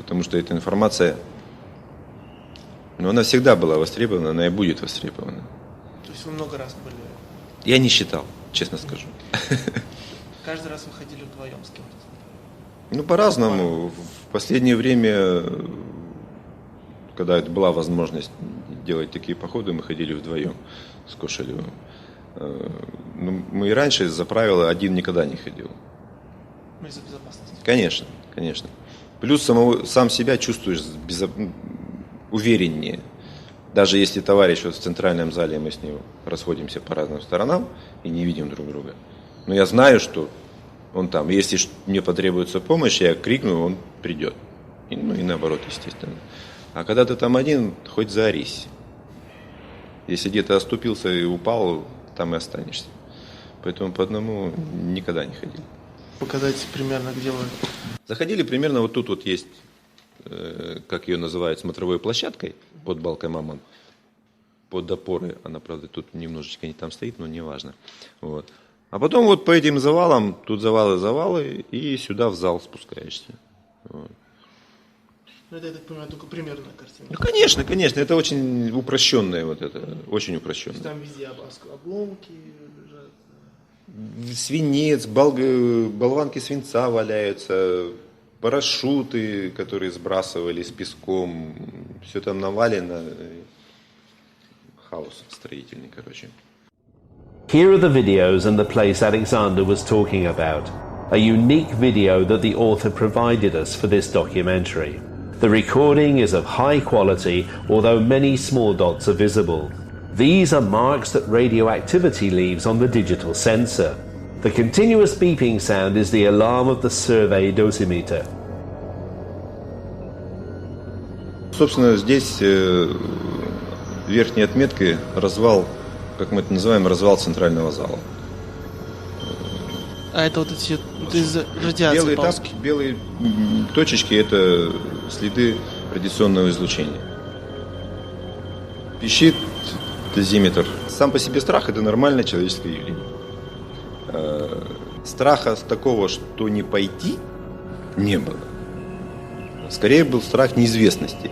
потому что эта информация, ну, она всегда была востребована, она и будет востребована. То есть вы много раз были? Я не считал, честно скажу. Каждый раз вы ходили вдвоем с кем-то? Ну, по-разному. В последнее время, когда была возможность делать такие походы, мы ходили вдвоем с Кошелевым. Ну, мы и раньше за правило один никогда не ходил. Ну, из-за безопасности. Конечно, конечно. Плюс сам себя чувствуешь увереннее. Даже если товарищ вот в центральном зале, мы с ним расходимся по разным сторонам и не видим друг друга. Но я знаю, что он там. Если мне потребуется помощь, я крикну, он придет. И наоборот, естественно. А когда ты там один, хоть заорись. Если где-то оступился и упал, там и останешься. Поэтому по одному никогда не ходили. Показать примерно, где вы? Заходили примерно вот тут вот есть, как ее называют, смотровой площадкой под балкой Мамонт. Под опоры, она, правда, тут немножечко не там стоит, но не важно. Вот. А потом вот по этим завалам, тут завалы, и сюда в зал спускаешься. Вот. Ну, это, я так понимаю, только примерная картина. Ну, конечно, конечно, это очень упрощенное вот это, очень упрощенное. Там везде обломки лежат. Свинец, болванки свинца валяются, парашюты, которые сбрасывали с песком, все там навалено. Хаос строительный, короче. Here are the videos and the place Alexander was talking about. A unique video that the author provided us for this documentary. The recording is of high quality, although many small dots are visible. These are marks that radioactivity leaves on the digital sensor. The continuous beeping sound is the alarm of the survey dosimeter. Собственно, здесь верхней отметкой развал, как мы это называем, развал центрального зала. А это вот эти из радиации полоски? Белые точечки – это следы радиационного излучения. Пищит дозиметр. Сам по себе страх – это нормальное человеческое явление. Страха такого, что не пойти, не было. Скорее был страх неизвестности.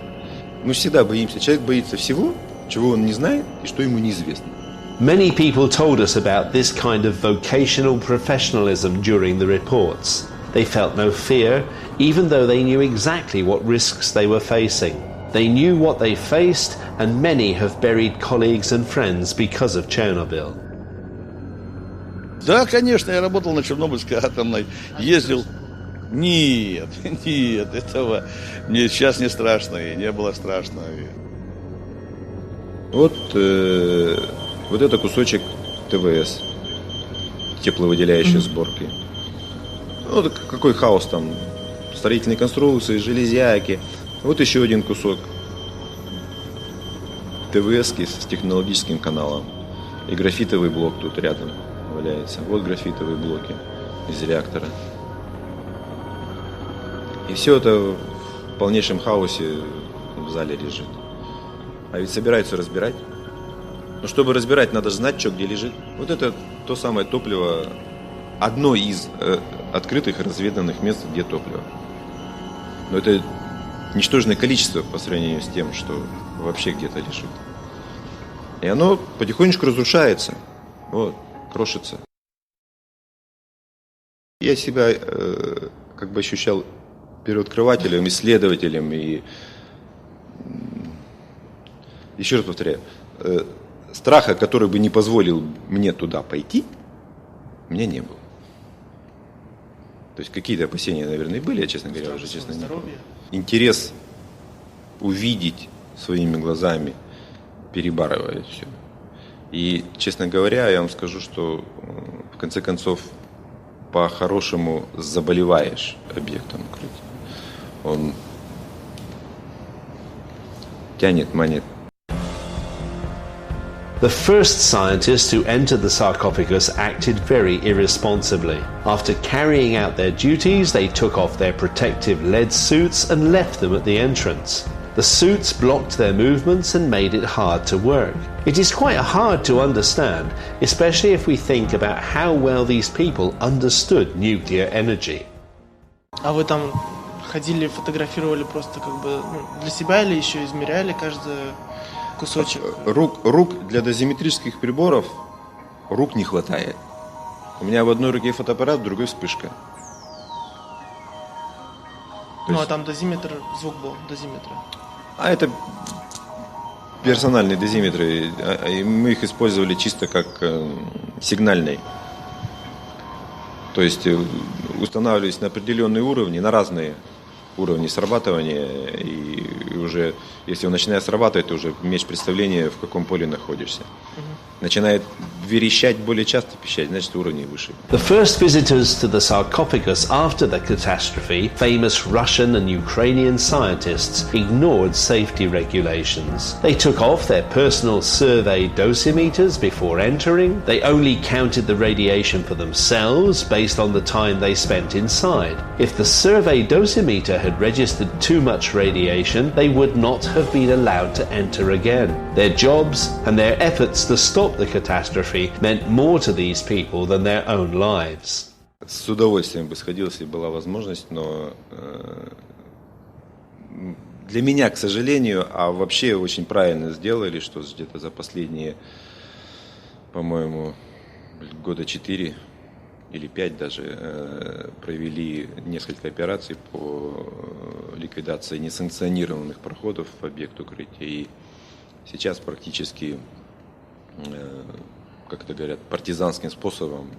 Мы всегда боимся. Человек боится всего, чего он не знает и что ему неизвестно. Many people told us about this kind of vocational professionalism during the reports. They felt no fear, even though they knew exactly what risks they were facing. They knew what they faced, and many have buried colleagues and friends because of Chernobyl. Да, конечно, я работал на Чернобыльской атомной, ездил. Нет, этого мне сейчас не страшно, и не было страшно. Вот это кусочек ТВС, тепловыделяющей сборки. Ну, какой хаос там, строительные конструкции, железяки. Вот еще один кусок ТВС-ки с технологическим каналом. И графитовый блок тут рядом валяется. Вот графитовые блоки из реактора. И все это в полнейшем хаосе в зале лежит. А ведь собираются разбирать. Но чтобы разбирать, надо знать, что где лежит. Вот это то самое топливо, одно из открытых разведанных мест, где топливо. Но это ничтожное количество по сравнению с тем, что вообще где-то лежит. И оно потихонечку разрушается, вот, крошится. Я себя как бы ощущал первооткрывателем, исследователем. И еще раз повторяю, страха, который бы не позволил мне туда пойти, у меня не было. То есть какие-то опасения, наверное, были, я, честно говоря, уже честно не помню. Интерес увидеть своими глазами перебарывает все. И, честно говоря, я вам скажу, что в конце концов по-хорошему заболеваешь объектом укрытия. Он тянет, манит. The first scientists who entered the sarcophagus acted very irresponsibly. After carrying out their duties, they took off their protective lead suits and left them at the entrance. The suits blocked their movements and made it hard to work. It is quite hard to understand, especially if we think about how well these people understood nuclear energy. А вы там ходили, фотографировали просто как бы для себя или еще измеряли каждый кусочек? Рук для дозиметрических приборов рук не хватает. У меня в одной руке фотоаппарат, в другой вспышка. А там дозиметр, звук был, дозиметр. А это персональные дозиметры, и мы их использовали чисто как сигнальные. То есть устанавливались на определенные уровни, на разные уровни срабатывания, и уже, если он начинает срабатывать, ты уже имеешь представление, в каком поле находишься. Начинает верещать, более часто пищать, значит уровни выше. The first visitors to the sarcophagus after the catastrophe, famous Russian and Ukrainian scientists ignored safety regulations. They took off their personal survey dosimeters before entering. They only counted the radiation for themselves based on the time they spent inside. If the survey dosimeter had registered too much radiation, they would not have been allowed to enter again. Their jobs and their efforts to stop the catastrophe meant more to these people than their own lives. С удовольствием бы сходил, если была возможность, но для меня, к сожалению, а вообще очень правильно сделали, что где-то за последние, по-моему, года 4 или 5 даже провели несколько операций по ликвидации несанкционированных проходов в объект укрытия. И сейчас практически, как это говорят, партизанским способом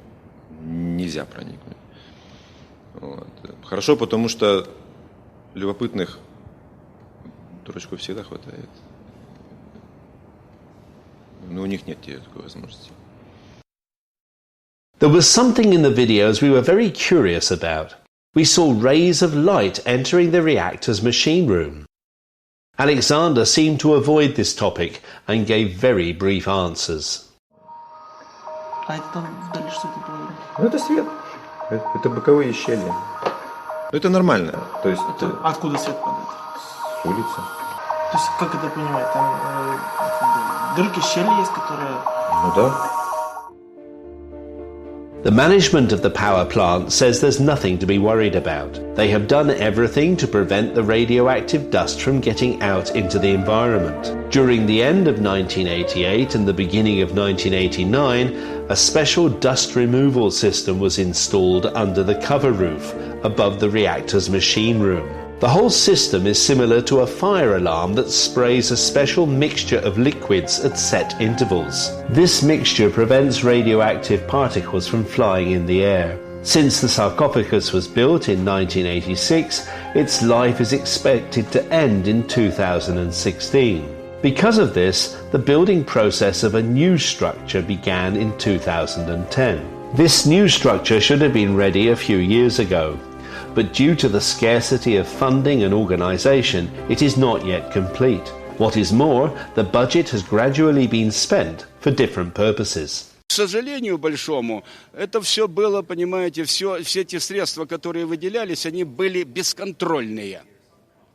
нельзя проникнуть. Вот. Хорошо, потому что любопытных дурачков всегда хватает. Но у них нет такой возможности. There was something in the videos we were very curious about. We saw rays of light entering the reactor's machine room. Alexander seemed to avoid this topic and gave very brief answers. А это там вдали что-то было? Ну, это свет. Это боковые щели. Это нормально. То есть, Откуда свет падает? С улицы. То есть, как это понимать? Там дырки, щели есть, которые... Ну да. The management of the power plant says there's nothing to be worried about. They have done everything to prevent the radioactive dust from getting out into the environment. During the end of 1988 and the beginning of 1989, a special dust removal system was installed under the cover roof above the reactor's machine room. The whole system is similar to a fire alarm that sprays a special mixture of liquids at set intervals. This mixture prevents radioactive particles from flying in the air. Since the sarcophagus was built in 1986, its life is expected to end in 2016. Because of this, the building process of a new structure began in 2010. This new structure should have been ready a few years ago, but due to the scarcity of funding and organisation, it is not yet complete. What is more, the budget has gradually been spent for different purposes. К сожалению большому, это все было, понимаете, все эти средства, которые выделялись, они были бесконтрольные.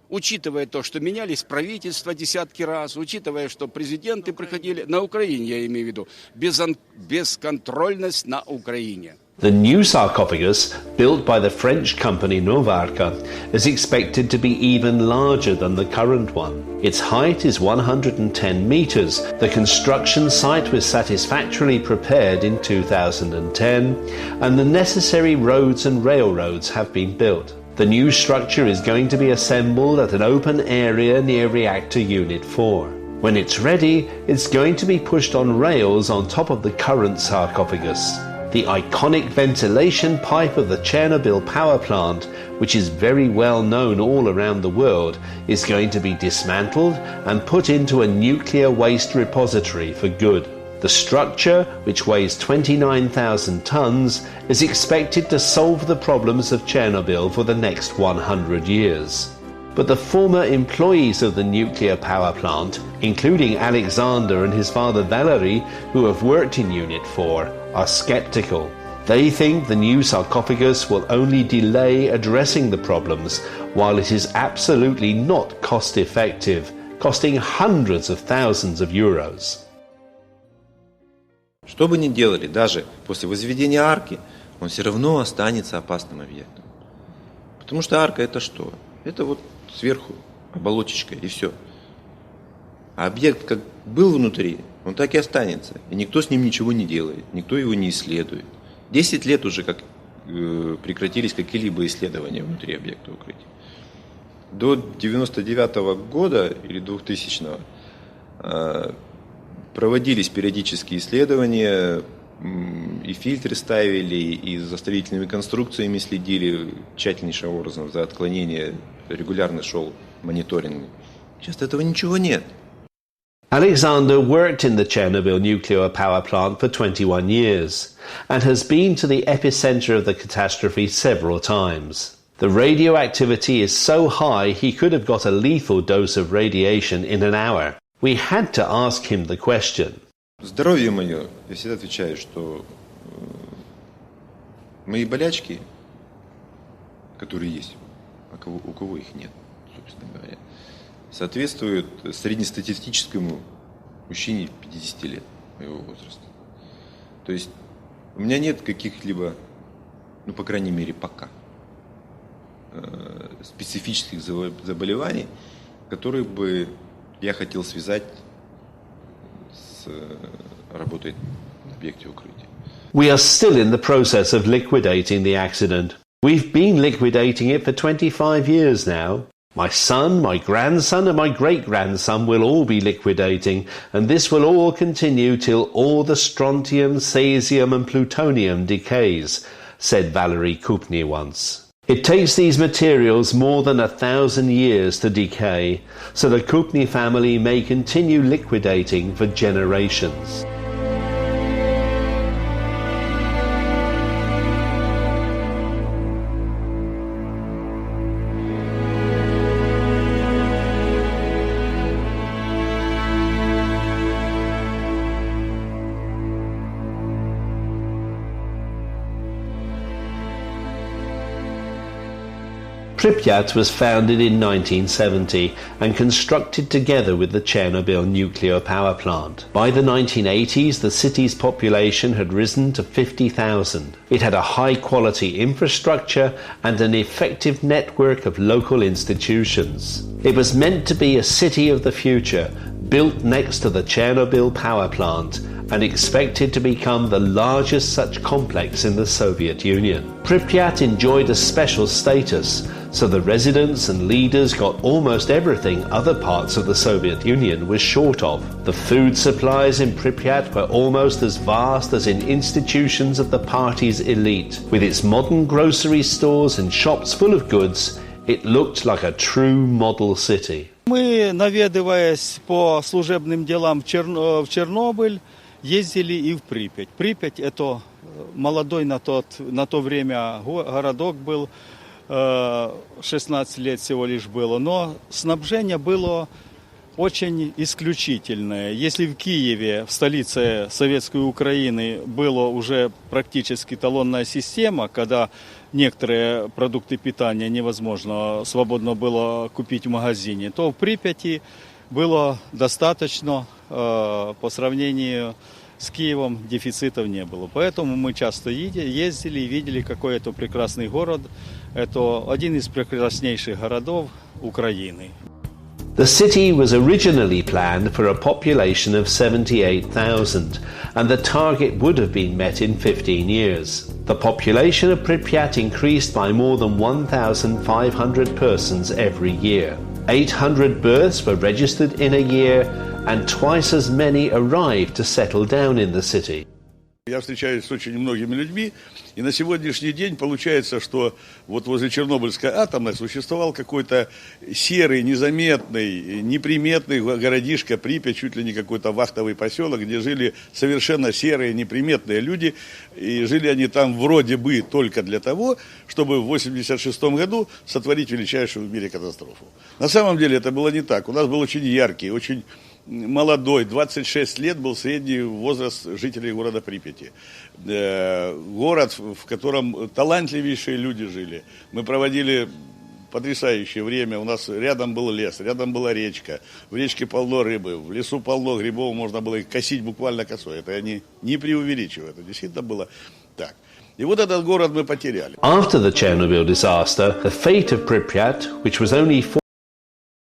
Учитывая то, что менялись правительства десятки раз, учитывая, что президенты приходили, на Украине, я имею в виду, бесконтрольность на Украине. The new sarcophagus, built by the French company Novarca, is expected to be even larger than the current one. Its height is 110 meters. The construction site was satisfactorily prepared in 2010, and the necessary roads and railroads have been built. The new structure is going to be assembled at an open area near Reactor Unit 4. When it's ready, it's going to be pushed on rails on top of the current sarcophagus. The iconic ventilation pipe of the Chernobyl power plant, which is very well known all around the world, is going to be dismantled and put into a nuclear waste repository for good. The structure, which weighs 29,000 tons, is expected to solve the problems of Chernobyl for the next 100 years. But the former employees of the nuclear power plant, including Alexander and his father Valery, who have worked in Unit 4, are skeptical. They think the new sarcophagus will only delay addressing the problems, while it is absolutely not cost-effective, costing hundreds of thousands of euros. Что бы ни делали, даже после возведения арки, он все равно останется опасным объектом. Потому что арка это что? Это вот сверху оболочечка и все. А объект как был внутри, он так и останется. И никто с ним ничего не делает, никто его не исследует. 10 лет уже как прекратились какие-либо исследования внутри объекта укрытия. До 99-го года или 2000-го проводились периодические исследования, и фильтры ставили, и за строительными конструкциями следили тщательнейшим образом за отклонение, регулярно шел мониторинг. Сейчас этого ничего нет. Alexander worked in the Chernobyl nuclear power plant for 21 years and has been to the epicenter of the catastrophe several times. The radioactivity is so high he could have got a lethal dose of radiation in an hour. We had to ask him the question. Здоровье мое, я всегда отвечаю, что мои болячки, которые есть, у кого их нет, собственно говоря, соответствуют среднестатистическому мужчине 50 лет моего возраста. То есть у меня нет каких-либо, ну, по крайней мере, пока, специфических заболеваний, которые бы я хотел связать с работой на объекте укрытия. We are still in the process of liquidating the accident. We've been liquidating it for 25 years now. My son, my grandson and my great-grandson will all be liquidating, and this will all continue till all the strontium, cesium and plutonium decays, said Valery Kupny once. It takes these materials more than 1,000 years to decay, so the Kupny family may continue liquidating for generations. Pripyat was founded in 1970 and constructed together with the Chernobyl nuclear power plant. By the 1980s, the city's population had risen to 50,000. It had a high-quality infrastructure and an effective network of local institutions. It was meant to be a city of the future, built next to the Chernobyl power plant and expected to become the largest such complex in the Soviet Union. Pripyat enjoyed a special status, so the residents and leaders got almost everything other parts of the Soviet Union were short of. The food supplies in Pripyat were almost as vast as in institutions of the party's elite. With its modern grocery stores and shops full of goods, it looked like a true model city. Мы, наведываясь по служебным делам в Чернобыль, ездили и в Припять. Припять – это молодой на то время городок был, 16 лет всего лишь было, но снабжение было очень исключительное. Если в Киеве, в столице Советской Украины, была уже практически талонная система, когда некоторые продукты питания невозможно свободно было купить в магазине, то в Припяти было достаточно, по сравнению с Киевом дефицитов не было. Поэтому мы часто ездили и видели, какой это прекрасный город. Это один из прекраснейших городов Украины. The city was originally planned for a population of 78,000, and the target would have been met in 15 years. The population of Pripyat increased by more than 1,500 persons every year. 800 births were registered in a year, and twice as many arrived to settle down in the city. Я встречаюсь с очень многими людьми, и на сегодняшний день получается, что вот возле Чернобыльской атомной существовал какой-то серый, незаметный, неприметный городишко Припять, чуть ли не какой-то вахтовый поселок, где жили совершенно серые, неприметные люди, и жили они там вроде бы только для того, чтобы в 1986 году сотворить величайшую в мире катастрофу. На самом деле это было не так. У нас был очень яркий, очень молодой, 26 лет был средний возраст жителей города Припяти. Город, в котором талантливейшие люди жили. Мы проводили потрясающее время. У нас рядом был лес, рядом была речка. В речке полно рыбы, в лесу полно грибов. Можно было их косить буквально косой. Это я не преувеличиваю. Это действительно было так. И вот этот город мы потеряли. After the Chernobyl disaster, the fate of Pripyat, which was only